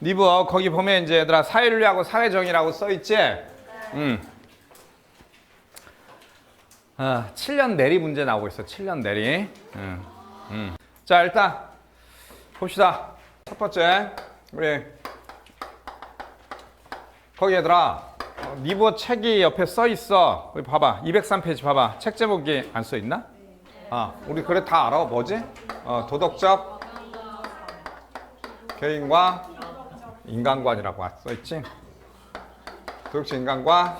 리버 거기 보면 이제 얘들아 사회윤리하고 사회정의라고 써있지? 7년 내리 문제 나오고 있어. 7년 내리. 자, 일단 봅시다. 첫 번째 우리 거기 얘들아 리버 책이 옆에 써있어. 우리 봐봐. 203페이지 봐봐. 책 제목이 안 써있나? 우리 그래 다 알아. 뭐지? 도덕적 개인과 인간관이라고 써있지? 도덕적 인간과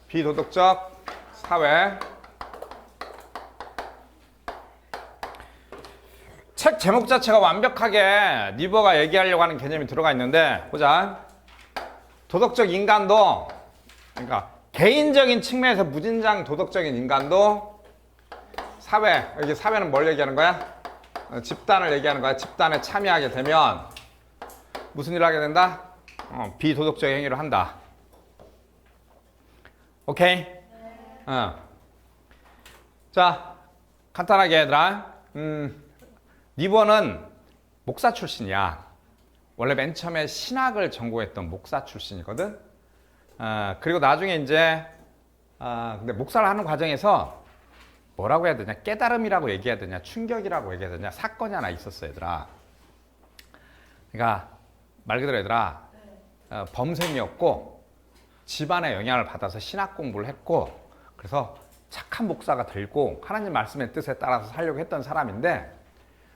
비도덕적 사회. 책 제목 자체가 완벽하게 리버가 얘기하려고 하는 개념이 들어가 있는데 보자. 도덕적 인간도 그러니까 개인적인 측면에서 무진장 도덕적인 인간도 사회, 여기 사회는 뭘 얘기하는 거야? 집단을 얘기하는 거야. 집단에 참여하게 되면 무슨 일을 하게 된다? 비도덕적 행위를 한다. 오케이? 자, 간단하게 얘들아. 리버는 목사 출신이야. 원래 맨 처음에 신학을 전공했던 목사 출신이거든. 그리고 나중에 이제 근데 목사를 하는 과정에서 뭐라고 해야 되냐? 깨달음이라고 얘기해야 되냐? 충격이라고 얘기해야 되냐? 사건이 하나 있었어, 얘들아. 그러니까 말 그대로 얘들아 범생이었고 집안의 영향을 받아서 신학 공부를 했고 그래서 착한 목사가 되고 하나님 말씀의 뜻에 따라서 살려고 했던 사람인데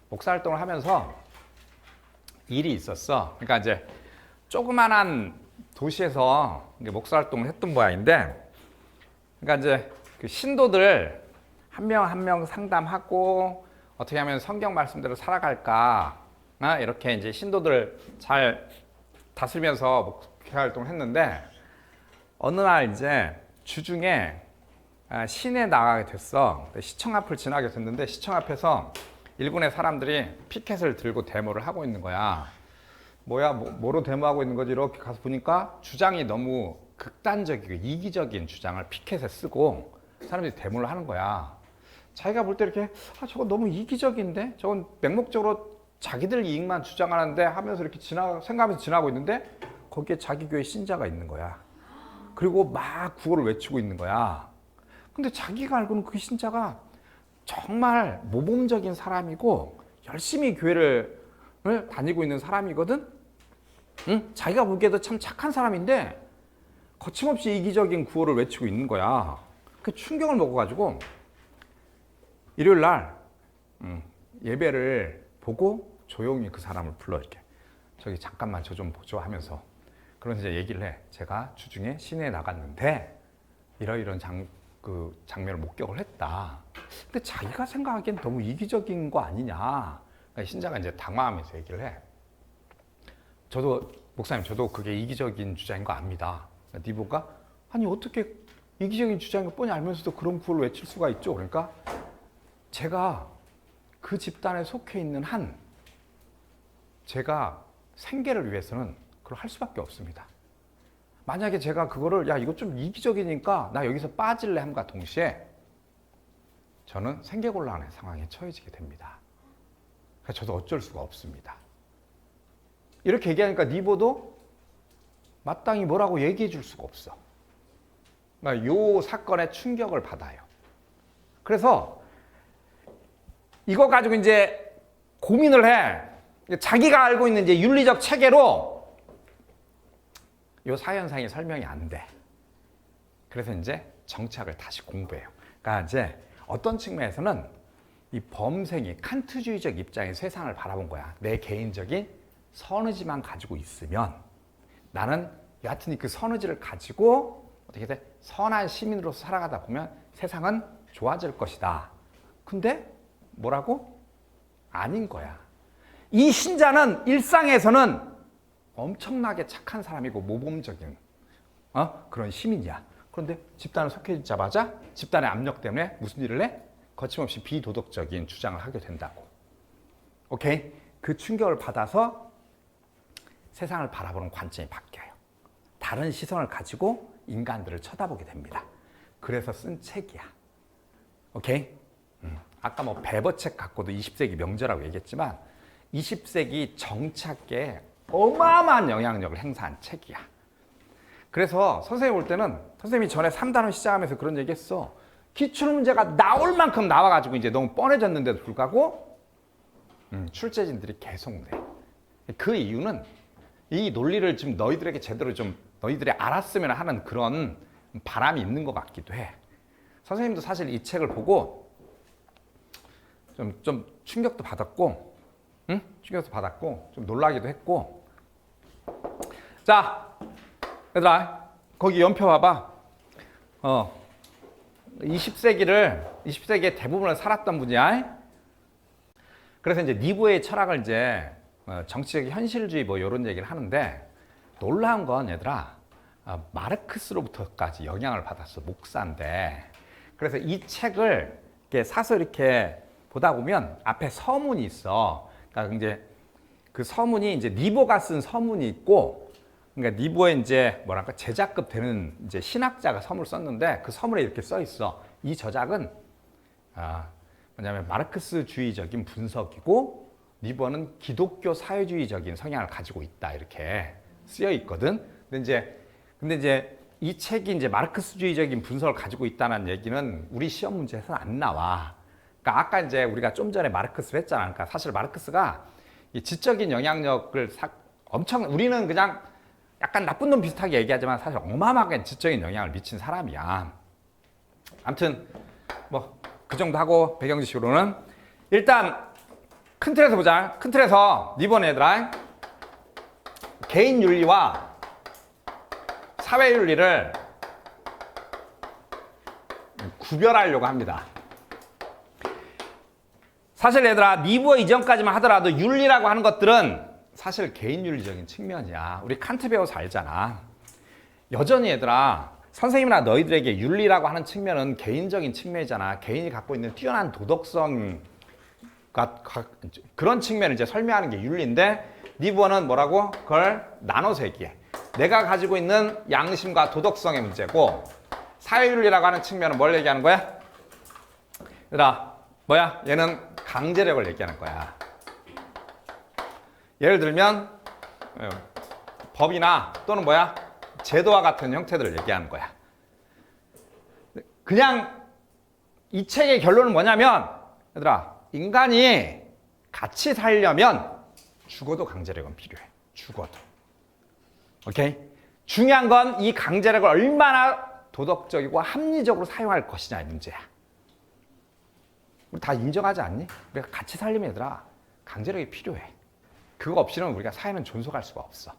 목사 활동을 하면서 일이 있었어. 그러니까 이제 조그만한 도시에서 목사 활동을 했던 모양인데 그러니까 이제 그 신도들 한 명 한 명 상담하고 어떻게 하면 성경 말씀대로 살아갈까 이렇게 이제 신도들 잘 다스리면서 목회 활동을 했는데 어느 날 이제 주중에 시내에 나가게 됐어. 시청 앞을 지나게 됐는데 시청 앞에서 일군의 사람들이 피켓을 들고 데모를 하고 있는 거야. 뭐야, 뭐로 데모하고 있는 거지? 이렇게 가서 보니까 주장이 너무 극단적이고 이기적인 주장을 피켓에 쓰고 사람들이 데모를 하는 거야. 자기가 볼 때 이렇게 저거 너무 이기적인데? 저건 맹목적으로 자기들 이익만 주장하는데 하면서 이렇게 생각하면서 지나고 있는데 거기에 자기 교회 신자가 있는 거야. 그리고 막 구호를 외치고 있는 거야. 근데 자기가 알고는 그 신자가 정말 모범적인 사람이고 열심히 교회를 다니고 있는 사람이거든. 자기가 보기에도 참 착한 사람인데 거침없이 이기적인 구호를 외치고 있는 거야. 그 충격을 먹어가지고 일요일 날 예배를 보고 조용히 그 사람을 불러 이렇게 저기 잠깐만 저 좀 보죠 하면서 그런 이제 얘기를 해. 제가 주중에 시내에 나갔는데 이러이런 장면을 목격을 했다. 근데 자기가 생각하기엔 너무 이기적인 거 아니냐. 그러니까 신자가 이제 당황하면서 얘기를 해. 저도 목사님 저도 그게 이기적인 주장인 거 압니다. 그러니까 니보가 아니 어떻게 이기적인 주장인 거 뻔히 알면서도 그런 구호를 외칠 수가 있죠. 그러니까 제가 그 집단에 속해 있는 한 제가 생계를 위해서는 그걸 할 수밖에 없습니다. 만약에 제가 그거를 야 이거 좀 이기적이니까 나 여기서 빠질래 함과 동시에 저는 생계곤란의 상황에 처해지게 됩니다. 그래서 저도 어쩔 수가 없습니다. 이렇게 얘기하니까 니보도 마땅히 뭐라고 얘기해 줄 수가 없어. 그러니까 요 사건에 충격을 받아요. 그래서 이거 가지고 이제 고민을 해. 자기가 알고 있는 이제 윤리적 체계로 요 사현상이 설명이 안 돼. 그래서 이제 정치학을 다시 공부해요. 그러니까 이제 어떤 측면에서는 이 범생이 칸트주의적 입장의 세상을 바라본 거야. 내 개인적인 선의지만 가지고 있으면 나는 여하튼 그 선의지를 가지고 어떻게 돼? 선한 시민으로서 살아가다 보면 세상은 좋아질 것이다. 근데 뭐라고? 아닌 거야. 이 신자는 일상에서는 엄청나게 착한 사람이고 모범적인 그런 시민이야. 그런데 집단을 속해지자마자 집단의 압력 때문에 무슨 일을 해? 거침없이 비도덕적인 주장을 하게 된다고. 오케이? 그 충격을 받아서 세상을 바라보는 관점이 바뀌어요. 다른 시선을 가지고 인간들을 쳐다보게 됩니다. 그래서 쓴 책이야. 오케이? 아까 뭐 베버책 갖고도 20세기 명저라고 얘기했지만 20세기 정치학계에 어마어마한 영향력을 행사한 책이야. 그래서 선생님 올 때는 선생님이 전에 3단원 시작하면서 그런 얘기 했어. 기출문제가 나올 만큼 나와가지고 이제 너무 뻔해졌는데도 불구하고 출제진들이 계속 내. 그 이유는 이 논리를 지금 너희들에게 제대로 좀 너희들이 알았으면 하는 그런 바람이 있는 것 같기도 해. 선생님도 사실 이 책을 보고 좀 충격도 받았고, 충격도 받았고, 좀 놀라기도 했고. 자, 얘들아, 거기 연표 봐봐. 20세기의 대부분을 살았던 분이야. 그래서 이제 니부의 철학을 이제 정치적 현실주의 뭐 이런 얘기를 하는데, 놀라운 건 얘들아, 마르크스로부터까지 영향을 받았어. 목사인데. 그래서 이 책을 이렇게 사서 이렇게 보다 보면 앞에 서문이 있어. 그러니까 이제 그 서문이 이제 니보가 쓴 서문이 있고, 그러니까 니보의 이제 뭐랄까 제자급 되는 이제 신학자가 서문을 썼는데 그 서문에 이렇게 써 있어. 이 저작은 뭐냐면 마르크스주의적인 분석이고 니보는 기독교 사회주의적인 성향을 가지고 있다 이렇게 쓰여 있거든. 근데 이제 이 책이 이제 마르크스주의적인 분석을 가지고 있다는 얘기는 우리 시험 문제에서는 안 나와. 그러니까 아까 이제 우리가 좀 전에 마르크스를 했잖아. 그러니까 사실 마르크스가 이 지적인 영향력을 엄청 우리는 그냥 약간 나쁜 놈 비슷하게 얘기하지만 사실 어마어마하게 지적인 영향을 미친 사람이야. 아무튼 뭐 그 정도 하고 배경 지식으로는 일단 큰 틀에서 보자. 큰 틀에서 니번 얘들아 개인 윤리와 사회 윤리를 구별하려고 합니다. 사실 얘들아 니부어 이전까지만 하더라도 윤리라고 하는 것들은 사실 개인 윤리적인 측면이야. 우리 칸트 배워서 알잖아. 여전히 얘들아 선생님이나 너희들에게 윤리라고 하는 측면은 개인적인 측면이잖아. 개인이 갖고 있는 뛰어난 도덕성 그런 측면을 이제 설명하는 게 윤리인데 니부어는 뭐라고? 그걸 나눠서 얘기해. 내가 가지고 있는 양심과 도덕성의 문제고 사회윤리라고 하는 측면은 뭘 얘기하는 거야? 얘들아 뭐야? 얘는 강제력을 얘기하는 거야. 예를 들면 법이나 또는 뭐야? 제도와 같은 형태들을 얘기하는 거야. 그냥 이 책의 결론은 뭐냐면 얘들아 인간이 같이 살려면 죽어도 강제력은 필요해. 죽어도. 오케이? 중요한 건 이 강제력을 얼마나 도덕적이고 합리적으로 사용할 것이냐의 문제야. 우리 다 인정하지 않니? 우리가 같이 살려면 얘들아 강제력이 필요해. 그거 없이는 우리가 사회는 존속할 수가 없어.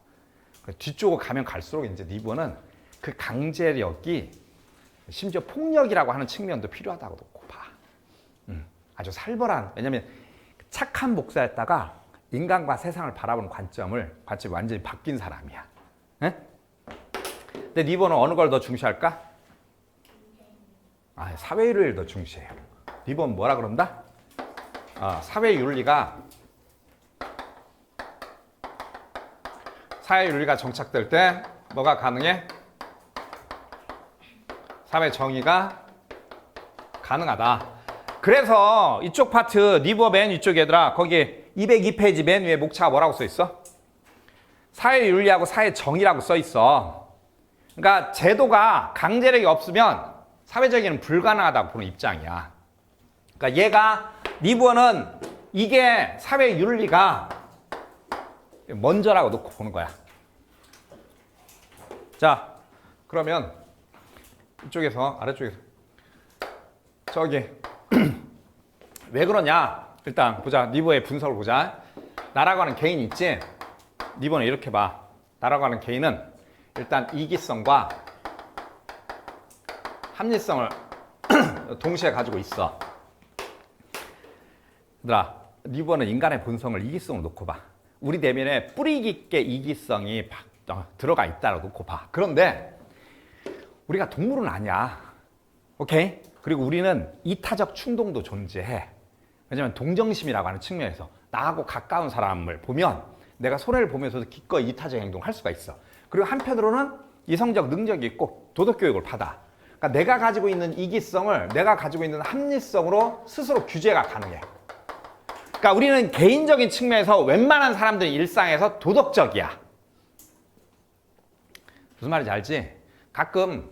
뒤쪽으로 가면 갈수록 이제 니부어는 그 강제력이 심지어 폭력이라고 하는 측면도 필요하다고 놓고 봐. 아주 살벌한, 왜냐면 착한 목사였다가 인간과 세상을 바라보는 관점이 완전히 바뀐 사람이야. 에? 근데 니부어는 어느 걸 더 중시할까? 사회윤리를 더 중시해요. 니부어는 뭐라 그런다? 사회윤리가 정착될 때 뭐가 가능해? 사회 정의가 가능하다. 그래서 이쪽 파트 니부어 맨 위쪽 얘들아 거기 202페이지 맨 위에 목차가 뭐라고 써 있어? 사회윤리하고 사회정의라고 써 있어. 그러니까 제도가 강제력이 없으면 사회정의는 불가능하다고 보는 입장이야. 그러니까 얘가 니부어는 이게 사회윤리가 먼저라고 놓고 보는 거야. 자, 그러면 이쪽에서 아래쪽에서 저기 왜 그러냐? 일단 보자. 니부어의 분석을 보자. 나라고 하는 개인 있지? 니부어는 이렇게 봐. 나라고 하는 개인은 일단 이기성과 합리성을 동시에 가지고 있어. 얘들아, 니부어는 인간의 본성을 이기성으로 놓고 봐. 우리 내면에 뿌리 깊게 이기성이 들어가 있다고 놓고 봐. 그런데 우리가 동물은 아니야. 오케이? 그리고 우리는 이타적 충동도 존재해. 왜냐면 동정심이라고 하는 측면에서 나하고 가까운 사람을 보면 내가 손해를 보면서도 기꺼이 이타적 행동을 할 수가 있어. 그리고 한편으로는 이성적 능력이 있고 도덕교육을 받아. 그러니까 내가 가지고 있는 이기성을 내가 가지고 있는 합리성으로 스스로 규제가 가능해. 그러니까 우리는 개인적인 측면에서 웬만한 사람들은 일상에서 도덕적이야. 무슨 말인지 알지? 가끔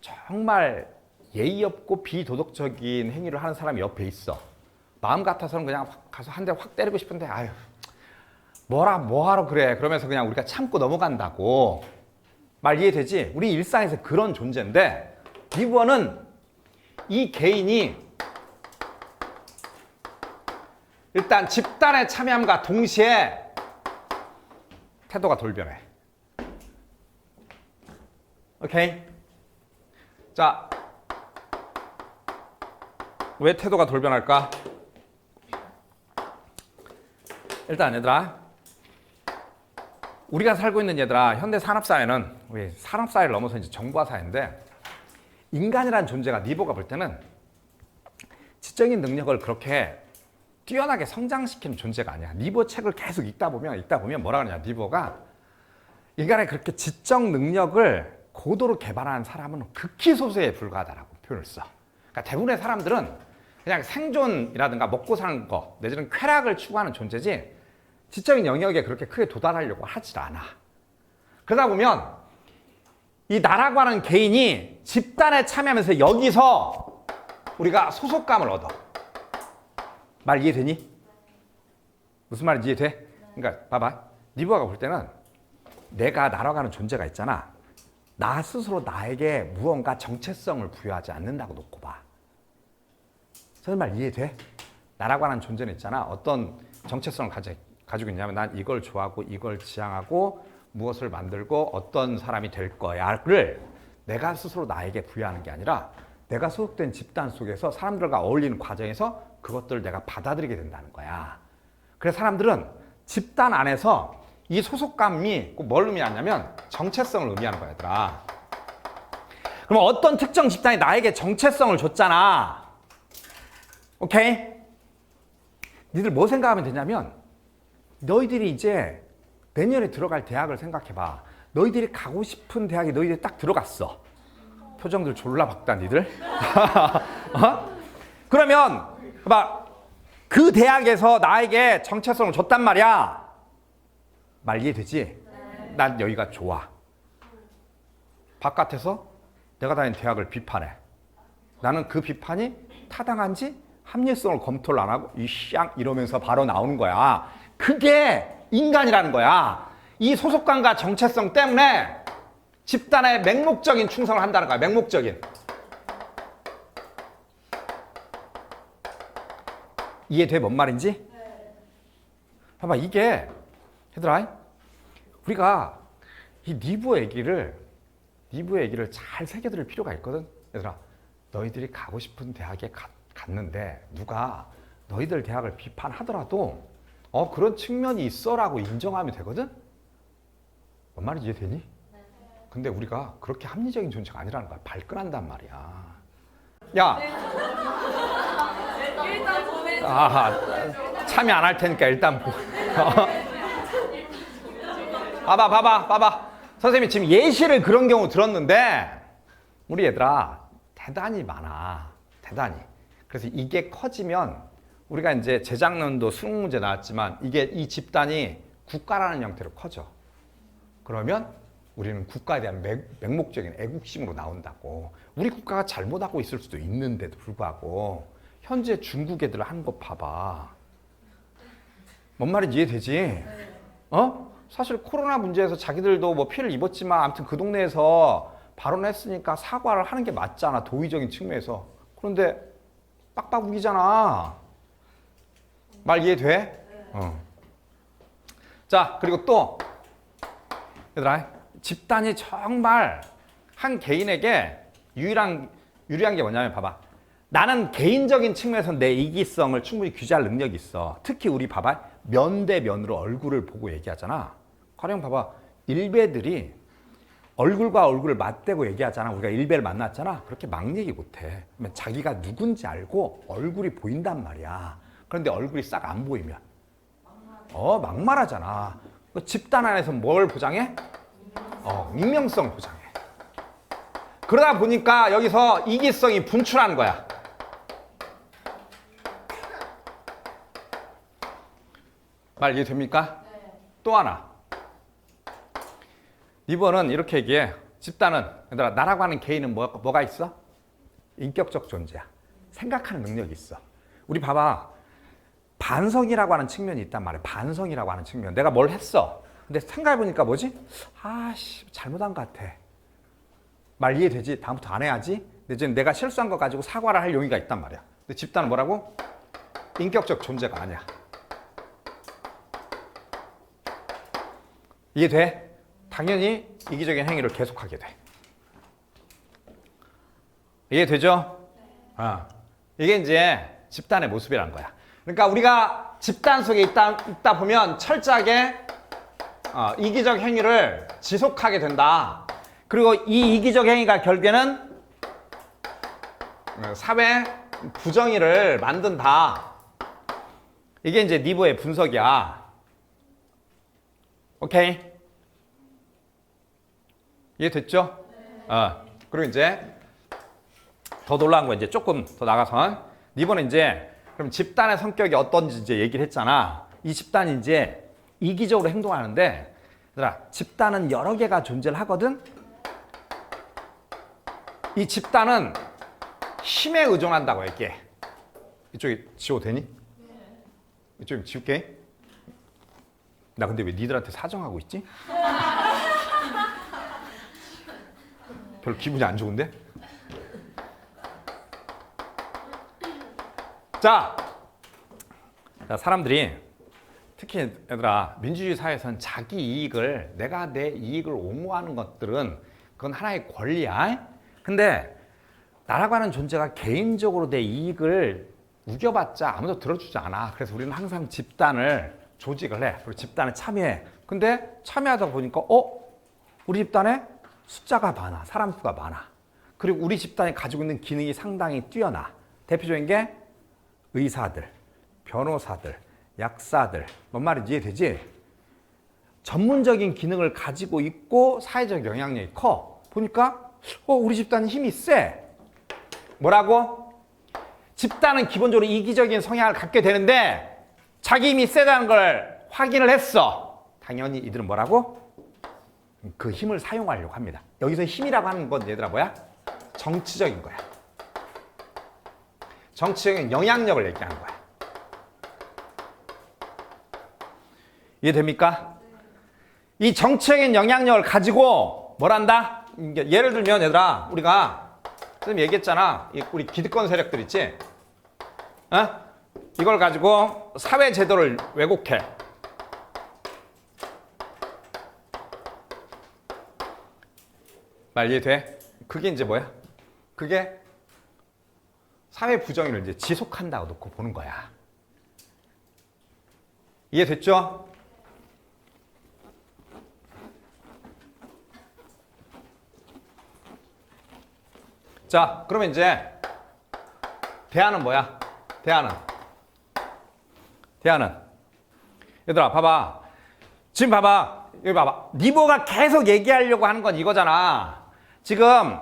정말 예의 없고 비도덕적인 행위를 하는 사람이 옆에 있어. 마음 같아서는 그냥 가서 한 대 확 때리고 싶은데 아유 뭐하러 그래. 그러면서 그냥 우리가 참고 넘어간다고. 말 이해되지? 우리 일상에서 그런 존재인데 리브어는 이 개인이 일단 집단에 참여함과 동시에 태도가 돌변해. 오케이? 자, 왜 태도가 돌변할까? 일단 얘들아, 우리가 살고 있는 얘들아, 현대 산업사회는 우리 산업사회를 넘어서 이제 정보화사회인데 인간이라는 존재가 니보가 볼 때는 지적인 능력을 그렇게 뛰어나게 성장시키는 존재가 아니야. 니보 책을 계속 읽다 보면 뭐라 그러냐. 니보가 인간의 그렇게 지적 능력을 고도로 개발하는 사람은 극히 소수에 불과하다라고 표현을 써. 그러니까 대부분의 사람들은 그냥 생존이라든가 먹고 사는 거 내지는 쾌락을 추구하는 존재지 지적인 영역에 그렇게 크게 도달하려고 하질 않아. 그러다 보면 이 나라고 하는 개인이 집단에 참여하면서 여기서 우리가 소속감을 얻어. 말 이해되니? 무슨 말인지 이해돼? 그러니까 봐봐. 니보가 볼 때는 내가 나라고 하는 존재가 있잖아. 나 스스로 나에게 무언가 정체성을 부여하지 않는다고 놓고 봐. 선생님 말 이해돼? 나라고 하는 존재는 있잖아. 어떤 정체성을 가지고 있냐면 난 이걸 좋아하고 이걸 지향하고 무엇을 만들고 어떤 사람이 될 거야를 내가 스스로 나에게 부여하는 게 아니라 내가 소속된 집단 속에서 사람들과 어울리는 과정에서 그것들을 내가 받아들이게 된다는 거야. 그래서 사람들은 집단 안에서 이 소속감이 꼭 뭘 의미하냐면 정체성을 의미하는 거야, 얘들아. 그럼 어떤 특정 집단이 나에게 정체성을 줬잖아. 오케이? 니들 뭐 생각하면 되냐면 너희들이 이제 내년에 들어갈 대학을 생각해봐. 너희들이 가고 싶은 대학에 너희들이 딱 들어갔어. 표정들 졸라 박다, 니들. 어? 그러면 봐, 그 대학에서 나에게 정체성을 줬단 말이야. 말 이해되지? 난 여기가 좋아. 바깥에서 내가 다닌 대학을 비판해. 나는 그 비판이 타당한지 합리성을 검토를 안 하고 이샹 이러면서 바로 나오는 거야. 그게 인간이라는 거야. 이 소속감과 정체성 때문에 집단에 맹목적인 충성을 한다는 거야. 맹목적인. 이해돼? 뭔 말인지? 봐봐, 이게 얘들아, 우리가 이 니브의 얘기를 잘 새겨들을 필요가 있거든. 얘들아, 너희들이 가고 싶은 대학에 갔는데 누가 너희들 대학을 비판하더라도 그런 측면이 있어라고 인정하면 되거든. 뭔 말인지 이해되니? 근데 우리가 그렇게 합리적인 존재가 아니라는 거야. 발끈한단 말이야. 야, 참여 안 할 테니까 일단 봐봐. 선생님이 지금 예시를 그런 경우 들었는데 우리 얘들아 대단히 많아. 대단히. 그래서 이게 커지면 우리가 이제 재작년도 수능 문제 나왔지만 이게 이 집단이 국가라는 형태로 커져. 그러면 우리는 국가에 대한 맹목적인 애국심으로 나온다고. 우리 국가가 잘못하고 있을 수도 있는데도 불구하고 현재 중국 애들 하는 거 봐봐. 뭔 말인지 이해되지? 사실 코로나 문제에서 자기들도 뭐 피해를 입었지만 아무튼 그 동네에서 발언했으니까 사과를 하는 게 맞잖아. 도의적인 측면에서. 그런데 빡빡 우기잖아. 말 이해돼? 자, 그리고 또 얘들아, 집단이 정말 한 개인에게 유리한 게 뭐냐면 봐봐. 나는 개인적인 측면에서 내 이기성을 충분히 규제할 능력이 있어. 특히 우리 봐봐. 면대면으로 얼굴을 보고 얘기하잖아. 가령 봐봐. 일베들이 얼굴과 얼굴을 맞대고 얘기하잖아. 우리가 일베를 만났잖아. 그렇게 막 얘기 못해. 자기가 누군지 알고 얼굴이 보인단 말이야. 그런데 얼굴이 싹 안 보이면 막말하잖아. 집단 안에서 뭘 보장해? 익명성을 보장해. 그러다 보니까 여기서 이기성이 분출하는 거야. 말 이해됩니까? 또 하나. 이번은 이렇게 얘기해. 집단은 얘들아 나라고 하는 개인은 뭐가 있어? 인격적 존재야. 생각하는 능력이 있어. 우리 봐봐. 반성이라고 하는 측면이 있단 말이야. 반성이라고 하는 측면. 내가 뭘 했어. 근데 생각해보니까 뭐지? 아씨 잘못한 것 같아. 말 이해되지? 다음부터 안 해야지. 근데 이제 내가 실수한 거 가지고 사과를 할 용의가 있단 말이야. 근데 집단은 뭐라고? 인격적 존재가 아니야. 이해돼? 당연히 이기적인 행위를 계속하게 돼. 이해되죠? 이게 이제 집단의 모습이란 거야. 그러니까 우리가 집단 속에 있다 보면 철저하게 이기적 행위를 지속하게 된다. 그리고 이 이기적 행위가 결국에는 사회 부정의를 만든다. 이게 이제 니버의 분석이야. 오케이? 이해됐죠? 그리고 이제 더 놀라운 거 이제 조금 더 나가서 니버는 이제 그럼 집단의 성격이 어떤지 이제 얘기를 했잖아. 이 집단이 이제 이기적으로 행동하는데, 얘들아, 집단은 여러 개가 존재를 하거든? 이 집단은 힘에 의존한다고 얘기해. 이쪽에 지워도 되니? 이쪽에 지울게. 나 근데 왜 니들한테 사정하고 있지? 별로 기분이 안 좋은데? 자, 사람들이 특히 얘들아 민주주의 사회에서는 자기 이익을 내가 내 이익을 옹호하는 것들은 그건 하나의 권리야. 근데 나라고 하는 존재가 개인적으로 내 이익을 우겨봤자 아무도 들어주지 않아. 그래서 우리는 항상 집단을 조직을 해. 그리고 집단에 참여해. 근데 참여하다 보니까 우리 집단에 숫자가 많아. 사람 수가 많아. 그리고 우리 집단이 가지고 있는 기능이 상당히 뛰어나. 대표적인 게 의사들, 변호사들, 약사들. 뭔 말인지 이해되지? 전문적인 기능을 가지고 있고 사회적 영향력이 커. 보니까 우리 집단은 힘이 세. 뭐라고? 집단은 기본적으로 이기적인 성향을 갖게 되는데 자기 힘이 세다는 걸 확인을 했어. 당연히 이들은 뭐라고? 그 힘을 사용하려고 합니다. 여기서 힘이라고 하는 건 얘들아 뭐야? 정치적인 거야. 정치적인 영향력을 얘기하는 거야. 이해됩니까? 이 정치적인 영향력을 가지고 뭘 한다? 예를 들면 얘들아 우리가 선생님 얘기했잖아. 우리 기득권 세력들 있지? 이걸 가지고 사회 제도를 왜곡해. 말 이해돼? 그게 이제 뭐야? 그게 사회 부정의를 이제 지속한다고 놓고 보는 거야. 이해됐죠? 자, 그러면 이제 대안은 뭐야? 대안은 얘들아 봐봐. 지금 봐봐. 여기 봐봐. 니보가 계속 얘기하려고 하는 건 이거잖아. 지금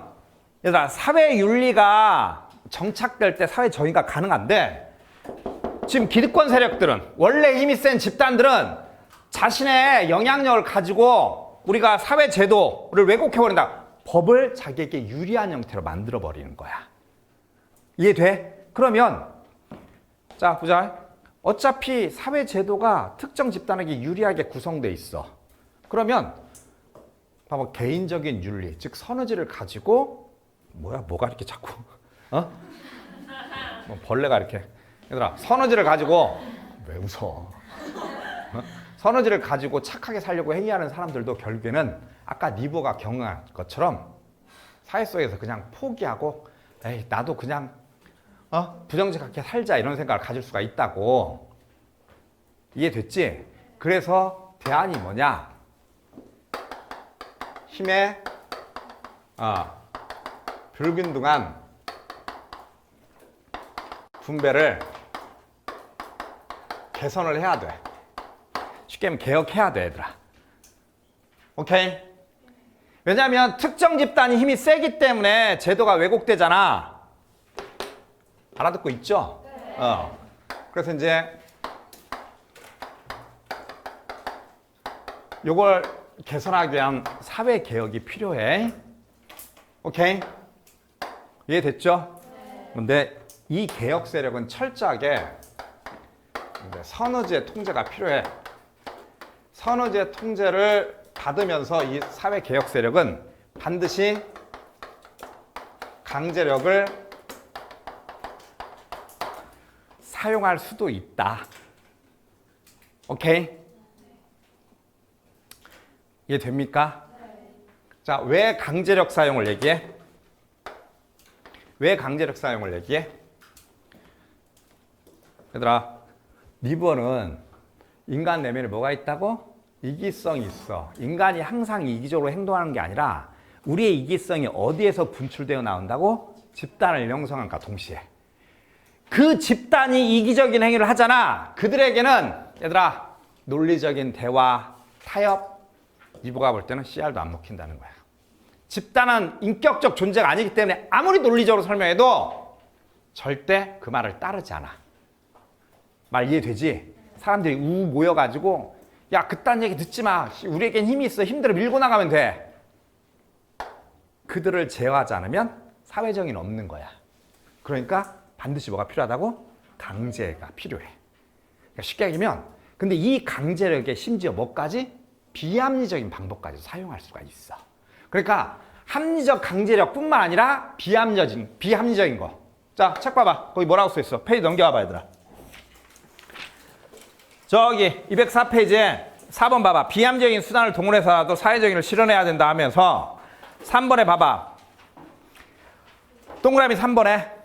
얘들아 사회윤리가 정착될 때 사회 정의가 가능한데 지금 기득권 세력들은 원래 힘이 센 집단들은 자신의 영향력을 가지고 우리가 사회 제도를 왜곡해버린다. 법을 자기에게 유리한 형태로 만들어버리는 거야. 이해돼? 그러면 자 보자. 어차피 사회 제도가 특정 집단에게 유리하게 구성돼 있어. 그러면 봐봐. 개인적인 윤리, 즉 선의지를 가지고 뭐가 이렇게 자꾸 뭐 벌레가 이렇게. 얘들아 선의지를 가지고 왜 웃어? 선의지를 가지고 착하게 살려고 행위하는 사람들도 결국에는 아까 니보가 경험한 것처럼 사회 속에서 그냥 포기하고 에이 나도 그냥 부정직하게 살자 이런 생각을 가질 수가 있다고. 이해됐지? 그래서 대안이 뭐냐? 힘의 불균등한 분배를 개선을 해야 돼. 쉽게 하면 개혁해야 돼, 얘들아. 오케이? 왜냐하면 특정 집단이 힘이 세기 때문에 제도가 왜곡되잖아. 알아듣고 있죠? 그래서 이제 요걸 개선하기 위한 사회 개혁이 필요해. 오케이? 이해됐죠? 근데 이 개혁 세력은 철저하게 선의제의 통제가 필요해. 선의제의 통제를 받으면서 이 사회 개혁 세력은 반드시 강제력을 사용할 수도 있다. 오케이? 이해됩니까? 자, 왜 강제력 사용을 얘기해? 왜 강제력 사용을 얘기해? 얘들아, 리버는 인간 내면에 뭐가 있다고? 이기성이 있어. 인간이 항상 이기적으로 행동하는 게 아니라 우리의 이기성이 어디에서 분출되어 나온다고? 집단을 형성한과 동시에. 그 집단이 이기적인 행위를 하잖아. 그들에게는 얘들아, 논리적인 대화, 타협, 리버가 볼 때는 CR도 안 먹힌다는 거야. 집단은 인격적 존재가 아니기 때문에 아무리 논리적으로 설명해도 절대 그 말을 따르지 않아. 말 이해되지? 사람들이 모여가지고 야, 그딴 얘기 듣지 마. 우리에겐 힘이 있어. 힘들어 밀고 나가면 돼. 그들을 제어하지 않으면 사회정의는 없는 거야. 그러니까 반드시 뭐가 필요하다고? 강제가 필요해. 그러니까 쉽게 얘기하면 근데 이 강제력에 심지어 뭐까지? 비합리적인 방법까지 사용할 수가 있어. 그러니까 합리적 강제력뿐만 아니라 비합리적인 거. 자, 책 봐봐. 거기 뭐라고 써 있어? 페이지 넘겨와봐, 얘들아. 저기 204페이지에 4번 봐봐. 비합리적인 수단을 동원해서라도 사회정의를 실현해야 된다 하면서 3번에 봐봐. 동그라미 3번에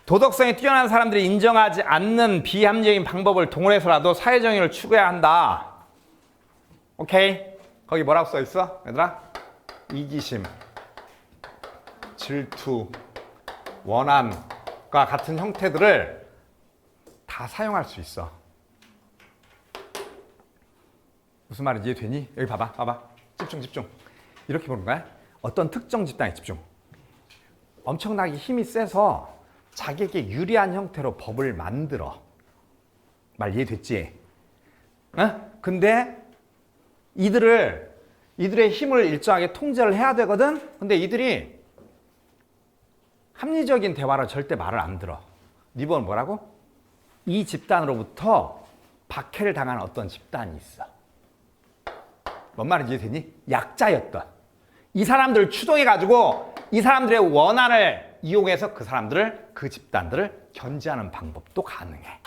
도덕성이 뛰어난 사람들이 인정하지 않는 비합리적인 방법을 동원해서라도 사회정의를 추구해야 한다. 오케이? 거기 뭐라고 써 있어? 얘들아? 이기심, 질투, 원함과 같은 형태들을 다 사용할 수 있어. 무슨 말인지 이해되니? 여기 봐봐. 집중. 이렇게 보는 거야. 어떤 특정 집단에 집중. 엄청나게 힘이 세서 자기에게 유리한 형태로 법을 만들어. 말 이해됐지? 어? 근데 이들의 힘을 일정하게 통제를 해야 되거든? 근데 이들이 합리적인 대화를 절대 말을 안 들어. 리버는 뭐라고? 이 집단으로부터 박해를 당하는 어떤 집단이 있어. 뭔 말인지 이해되니? 약자였던. 이 사람들을 추동해가지고 이 사람들의 원한을 이용해서 그 집단들을 견제하는 방법도 가능해.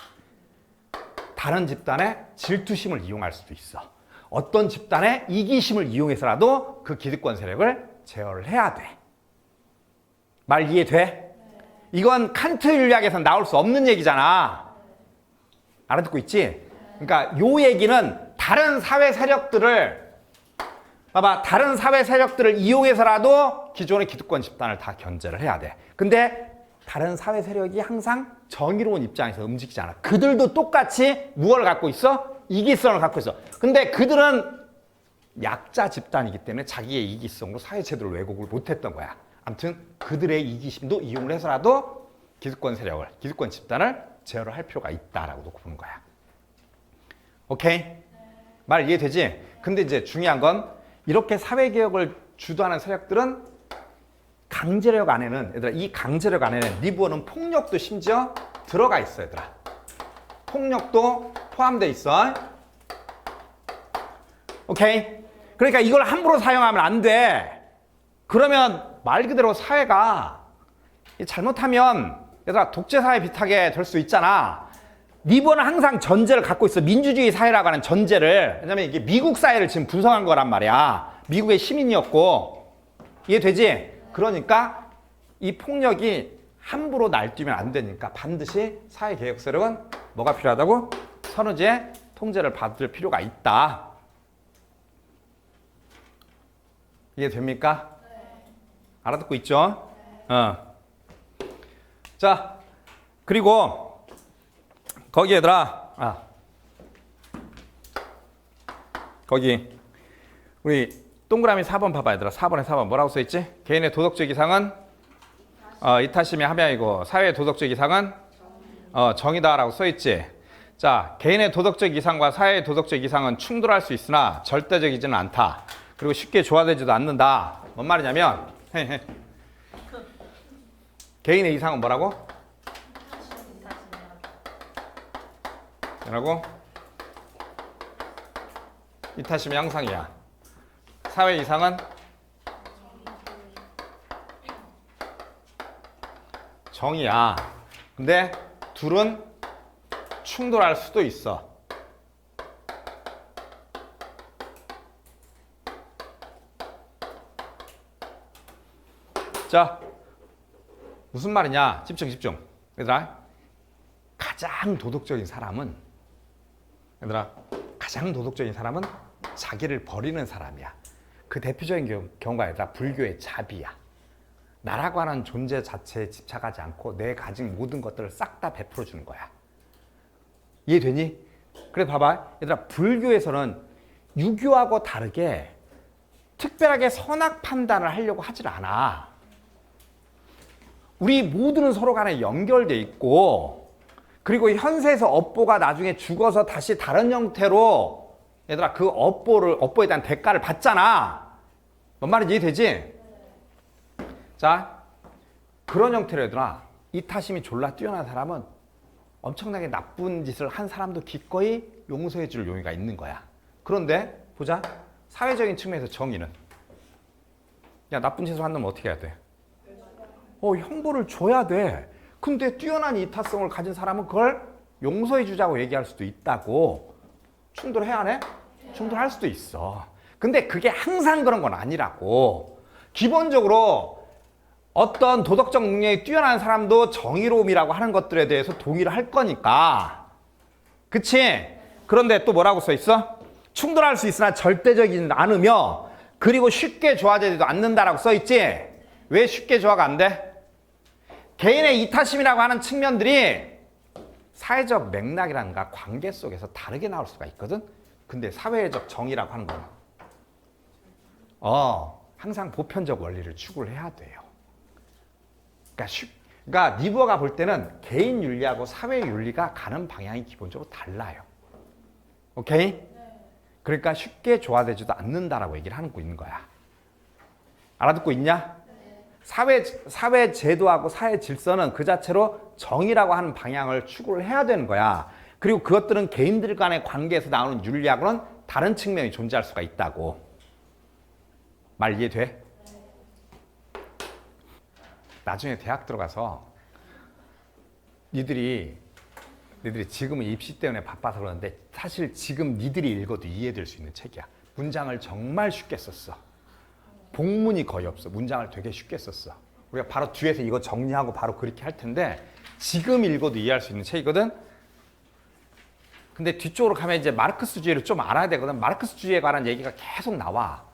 다른 집단의 질투심을 이용할 수도 있어. 어떤 집단의 이기심을 이용해서라도 그 기득권 세력을 제어를 해야 돼. 말 이해돼? 이건 칸트 윤리학에서는 나올 수 없는 얘기잖아. 알아듣고 있지? 그러니까 요 얘기는 다른 사회 세력들을 이용해서라도 기존의 기득권 집단을 다 견제를 해야 돼. 근데 다른 사회 세력이 항상 정의로운 입장에서 움직이지 않아. 그들도 똑같이 무엇을 갖고 있어? 이기성을 갖고 있어. 근데 그들은 약자 집단이기 때문에 자기의 이기성으로 사회제도를 왜곡을 못했던 거야. 아무튼 그들의 이기심도 이용을 해서라도 기득권 집단을 제어를 할 필요가 있다라고 놓고 보는 거야. 오케이? 말 이해되지? 근데 이제 중요한 건 이렇게 사회개혁을 주도하는 세력들은 강제력 안에는, 얘들아, 이 강제력 안에는 리버는 폭력도 심지어 들어가 있어, 얘들아. 폭력도 포함되어 있어. 오케이? 그러니까 이걸 함부로 사용하면 안 돼. 그러면 말 그대로 사회가 잘못하면 얘들아 독재사회 비슷하게 될 수 있잖아. 리버는 항상 전제를 갖고 있어. 민주주의 사회라고 하는 전제를. 왜냐면 이게 미국 사회를 지금 분석한 거란 말이야. 미국의 시민이었고. 이해되지? 그러니까 이 폭력이 함부로 날뛰면 안 되니까 반드시 사회개혁 세력은 뭐가 필요하다고? 선의제의 통제를 받을 필요가 있다. 이해됩니까? 네. 알아듣고 있죠? 자, 그리고 거기 얘들아, 거기 우리 동그라미 4번 봐봐 얘들아. 4번에 4번 뭐라고 써있지? 개인의 도덕적 이상은 이타심의 함양이고 사회의 도덕적 이상은 정의다라고 써있지. 자, 개인의 도덕적 이상과 사회의 도덕적 이상은 충돌할 수 있으나 절대적이지는 않다. 그리고 쉽게 조화되지도 않는다. 뭔 말이냐면 개인의 이상은 뭐라고? 뭐라고? 이타심의 형상이야. 사회 이상은 정의야. 근데 둘은 충돌할 수도 있어. 자, 무슨 말이냐? 집중. 얘들아, 가장 도덕적인 사람은 자기를 버리는 사람이야. 그 대표적인 경우가 얘들아, 불교의 자비야. 나라고 하는 존재 자체에 집착하지 않고 내 가진 모든 것들을 싹 다 베풀어 주는 거야. 이해되니? 그래 봐봐. 얘들아, 불교에서는 유교하고 다르게 특별하게 선악 판단을 하려고 하질 않아. 우리 모두는 서로 간에 연결돼 있고, 그리고 현세에서 업보가 나중에 죽어서 다시 다른 형태로 얘들아 그 업보에 대한 대가를 받잖아. 뭔 말인지 이해되지? 자, 그런 형태로 얘들아, 이타심이 졸라 뛰어난 사람은 엄청나게 나쁜 짓을 한 사람도 기꺼이 용서해 줄 용의가 있는 거야. 그런데 보자. 사회적인 측면에서 정의는, 야, 나쁜 짓을 한 놈은 어떻게 해야 돼? 형벌을 줘야 돼. 근데 뛰어난 이타성을 가진 사람은 그걸 용서해 주자고 얘기할 수도 있다고. 충돌해야 하네? 충돌할 수도 있어. 근데 그게 항상 그런 건 아니라고. 기본적으로 어떤 도덕적 능력이 뛰어난 사람도 정의로움이라고 하는 것들에 대해서 동의를 할 거니까. 그치? 그런데 또 뭐라고 써 있어? 충돌할 수 있으나 절대적이지 않으며 그리고 쉽게 조화되지도 않는다라고 써 있지? 왜 쉽게 조화가 안 돼? 개인의 이타심이라고 하는 측면들이 사회적 맥락이라든가 관계 속에서 다르게 나올 수가 있거든? 근데 사회적 정의라고 하는 건 항상 보편적 원리를 추구를 해야 돼요. 그러니까 니버가 볼 때는 개인 윤리하고 사회 윤리가 가는 방향이 기본적으로 달라요. 오케이? 그러니까 쉽게 조화되지도 않는다라고 얘기를 하고 있는 거야. 알아듣고 있냐? 사회 제도하고 사회 질서는 그 자체로 정의라고 하는 방향을 추구를 해야 되는 거야. 그리고 그것들은 개인들 간의 관계에서 나오는 윤리하고는 다른 측면이 존재할 수가 있다고. 말 이해돼? 나중에 대학 들어가서 니들이 지금은 입시 때문에 바빠서 그러는데 사실 지금 니들이 읽어도 이해될 수 있는 책이야. 문장을 정말 쉽게 썼어. 복문이 거의 없어. 문장을 되게 쉽게 썼어. 우리가 바로 뒤에서 이거 정리하고 바로 그렇게 할 텐데 지금 읽어도 이해할 수 있는 책이거든. 근데 뒤쪽으로 가면 이제 마르크스주의를 좀 알아야 되거든. 마르크스주의에 관한 얘기가 계속 나와.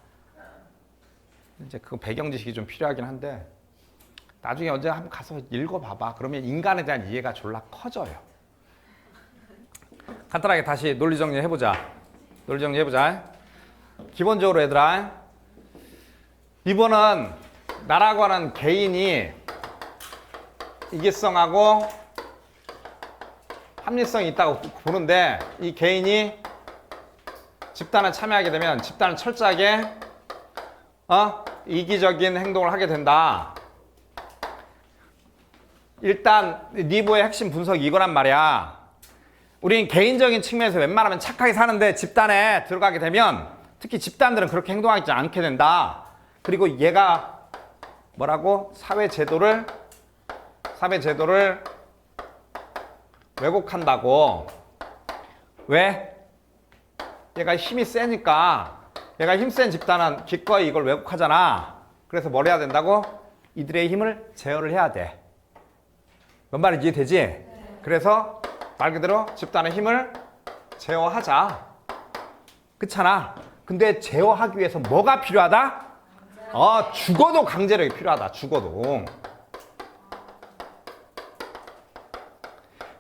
이제 그 배경 지식이 좀 필요하긴 한데 나중에 언제 한번 가서 읽어봐봐. 그러면 인간에 대한 이해가 졸라 커져요. 간단하게 다시 논리 정리해보자. 기본적으로 얘들아, 이번은 나라고 하는 개인이 이기성하고 합리성이 있다고 보는데 이 개인이 집단에 참여하게 되면 집단은 철저하게 이기적인 행동을 하게 된다. 일단 니보의 핵심 분석이 이거란 말이야. 우린 개인적인 측면에서 웬만하면 착하게 사는데 집단에 들어가게 되면 특히 집단들은 그렇게 행동하지 않게 된다. 그리고 얘가 뭐라고? 사회 제도를 왜곡한다고. 왜? 얘가 힘이 세니까. 얘가 힘센 집단은 기꺼이 이걸 왜곡하잖아. 그래서 뭘 해야 된다고? 이들의 힘을 제어를 해야 돼. 뭔 말인지 이해되지? 그래서 말 그대로 집단의 힘을 제어하자. 그렇잖아. 근데 제어하기 위해서 뭐가 필요하다? 죽어도 강제력이 필요하다. 죽어도.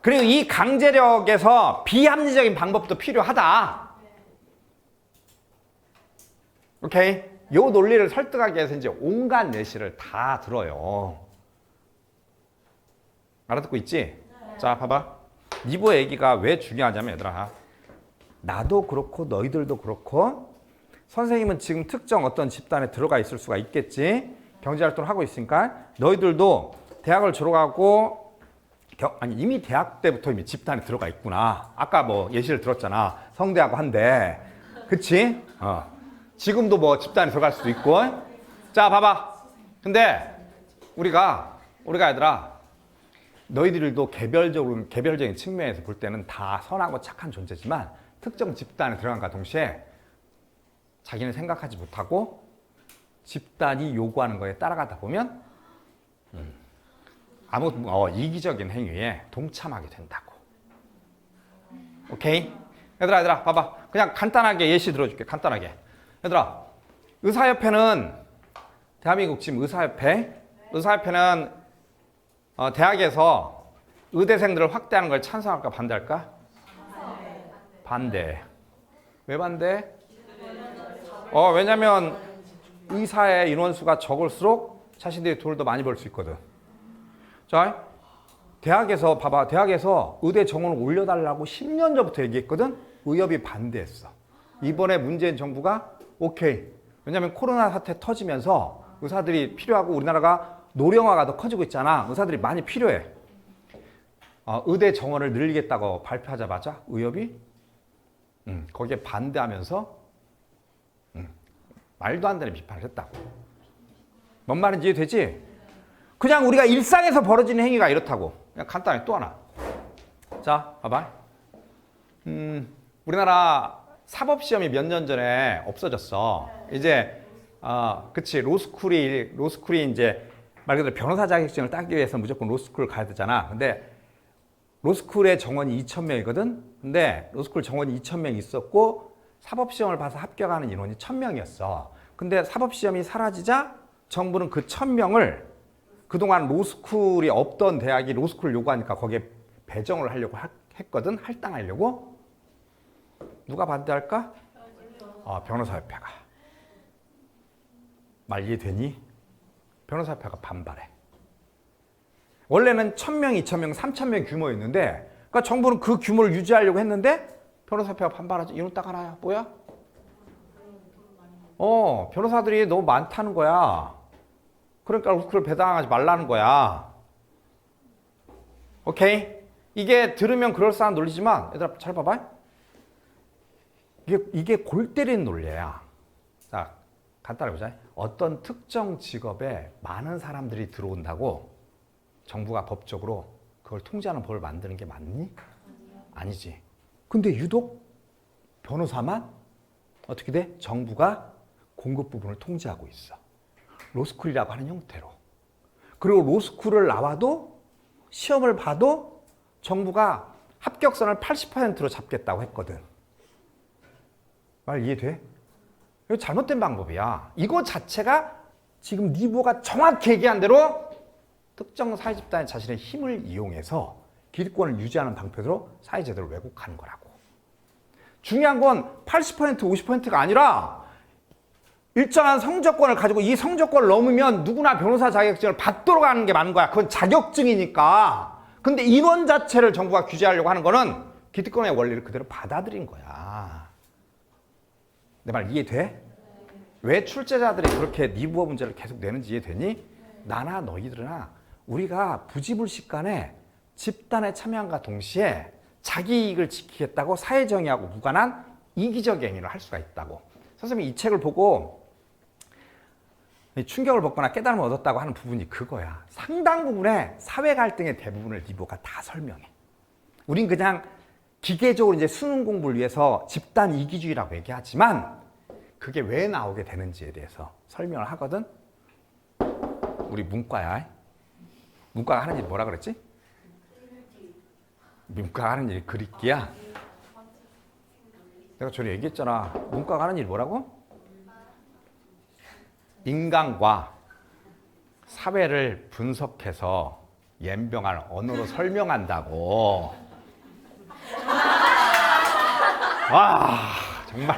그리고 이 강제력에서 비합리적인 방법도 필요하다. 오케이? 요 논리를 설득하기 위해서 이제 온갖 예시를 다 들어요. 알아듣고 있지? 자, 봐봐. 니보 얘기가 왜 중요하냐면 얘들아, 나도 그렇고 너희들도 그렇고 선생님은 지금 특정 어떤 집단에 들어가 있을 수가 있겠지. 경제활동을 하고 있으니까 너희들도 대학을 졸업하고 이미 대학 때부터 이미 집단에 들어가 있구나. 아까 뭐 예시를 들었잖아. 성대하고 한대. 그치? 지금도 뭐 집단에 들어갈 수도 있고. 자, 봐봐. 근데 우리가 얘들아, 너희들도 개별적인 측면에서 볼 때는 다 선하고 착한 존재지만 특정 집단에 들어간과 동시에 자기는 생각하지 못하고 집단이 요구하는 거에 따라가다 보면 아무 이기적인 행위에 동참하게 된다고. 오케이? 얘들아 봐봐. 그냥 간단하게 예시 들어줄게. 간단하게. 얘들아, 의사협회는 대한민국 지금 의사협회는 대학에서 의대생들을 확대하는 걸 찬성할까 반대할까? 반대. 왜 반대? 왜냐면 의사의 인원수가 적을수록 자신들이 돈을 더 많이 벌 수 있거든. 자, 대학에서 봐봐. 대학에서 의대 정원을 올려달라고 10년 전부터 얘기했거든. 의협이 반대했어. 이번에 문재인 정부가 오케이. 왜냐면 코로나 사태 터지면서 의사들이 필요하고 우리나라가 노령화가 더 커지고 있잖아. 의사들이 많이 필요해. 의대 정원을 늘리겠다고 발표하자마자 의협이 거기에 반대하면서 말도 안 되는 비판을 했다고. 뭔 말인지 이해되지? 그냥 우리가 일상에서 벌어지는 행위가 이렇다고. 그냥 간단히 또 하나. 자, 봐봐. 우리나라 사법시험이 몇 년 전에 없어졌어. 이제 그치. 로스쿨이 이제 말 그대로 변호사 자격증을 따기 위해서 무조건 로스쿨 가야 되잖아. 근데 로스쿨의 정원이 2,000명이거든. 근데 로스쿨 정원이 2,000명 있었고 사법시험을 봐서 합격하는 인원이 1,000명이었어. 근데 사법시험이 사라지자 정부는 그 1,000명을 그동안 로스쿨이 없던 대학이 로스쿨을 요구하니까 거기에 배정을 하려고 했거든. 할당하려고. 누가 반대할까? 변호사협회가. 말 이해되니? 변호사협회가 반발해. 원래는 1,000명, 2,000명, 3,000명 규모였는데 그러니까 정부는 그 규모를 유지하려고 했는데 변호사협회가 반발하지. 이놈 딱 하나야. 뭐야? 변호사들이 너무 많다는 거야. 그러니까 로스쿨을 배당하지 말라는 거야. 오케이? 이게 들으면 그럴싸한 논리지만 얘들아 잘 봐봐. 이게 골 때리는 논리야. 자, 간단히 보자. 어떤 특정 직업에 많은 사람들이 들어온다고 정부가 법적으로 그걸 통제하는 법을 만드는 게 맞니? 아니지. 근데 유독 변호사만 어떻게 돼? 정부가 공급 부분을 통제하고 있어. 로스쿨이라고 하는 형태로. 그리고 로스쿨을 나와도 시험을 봐도 정부가 합격선을 80%로 잡겠다고 했거든. 말 이해돼? 이거 잘못된 방법이야. 이거 자체가 지금 니보가 정확히 얘기한 대로 특정 사회집단의 자신의 힘을 이용해서 기득권을 유지하는 방편으로 사회제도를 왜곡하는 거라고. 중요한 건 80%, 50%가 아니라 일정한 성적권을 가지고 이 성적권을 넘으면 누구나 변호사 자격증을 받도록 하는 게 맞는 거야. 그건 자격증이니까. 근데 인원 자체를 정부가 규제하려고 하는 거는 기득권의 원리를 그대로 받아들인 거야. 내 말 이해돼? 왜 출제자들이 그렇게 니부어 문제를 계속 내는지 이해되니? 나나 너희들이나 우리가 부지불식간에 집단에 참여함과 동시에 자기 이익을 지키겠다고 사회정의하고 무관한 이기적 행위를 할 수가 있다고. 선생님이 이 책을 보고 충격을 받거나 깨달음을 얻었다고 하는 부분이 그거야. 상당 부분의 사회 갈등의 대부분을 니보가 다 설명해. 우린 그냥 기계적으로 이제 수능 공부를 위해서 집단 이기주의라고 얘기하지만 그게 왜 나오게 되는지에 대해서 설명을 하거든. 우리 문과야. 문과가 하는 일이 뭐라 그랬지? 문과가 하는 일이 그리기야. 내가 전에 얘기했잖아. 문과가 하는 일이 뭐라고? 인간과 사회를 분석해서 연병할 언어로 설명한다고. 와, 정말.